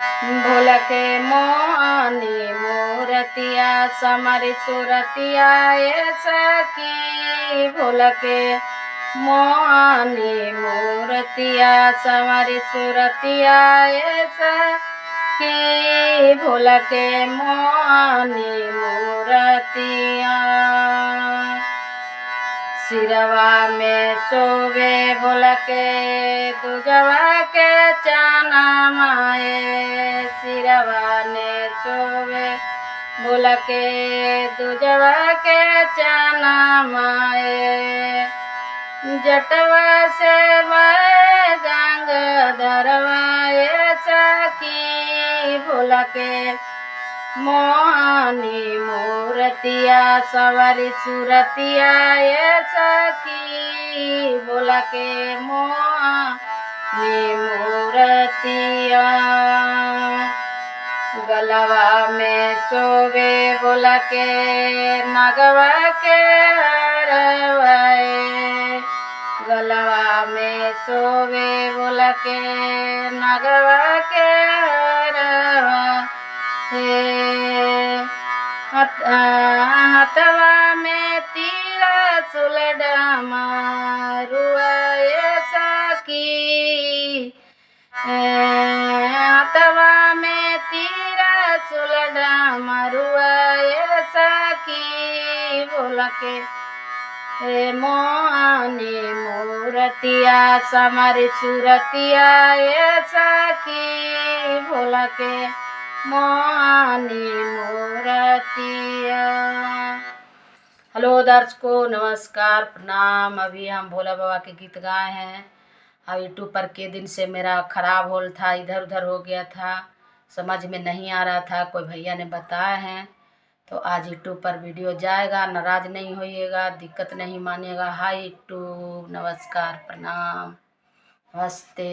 भोला के मोहनी मूरतिया समरी सुरतिया ये सखी। भोला के मोहनी मूरतिया समरी सुरतिया ये सखी। भोला के मोहनी मूरतिया सिरवा में सोवे भोला के दुजवा के चाना माए। सिरवा ने सोवे भोला के दुजवा के चाना माए। जटवा से वह गंग धरवाए सखी। भोला के मोहनी मूरतिया सवारी सुरतिया ये सखी। भोला के मोहनी मूरतिया गलवा में सोवे भोला के नगवा के हरवाए। गलवा में सोवे भोला के नगवा के हरवाए। हथवा में तीरा सुलडमा रुआए सखी। हथवा में तीरा सुलडमा रुआए सखी। भोला के मोहनी मूरतिया समरी सुरतिया ये सखी। भोला के मोहनी मूरतिया। हेलो दर्शकों, नमस्कार, प्रणाम। अभी हम भोला बाबा के गीत गाए हैं। अब यूट्यूब पर के दिन से मेरा खराब होल था, इधर उधर हो गया था, समझ में नहीं आ रहा था। कोई भैया ने बताया है तो आज यूट्यूब पर वीडियो जाएगा। नाराज नहीं होइएगा, दिक्कत नहीं मानिएगा। हाय यूट्यूब, नमस्कार, प्रणाम, नमस्ते।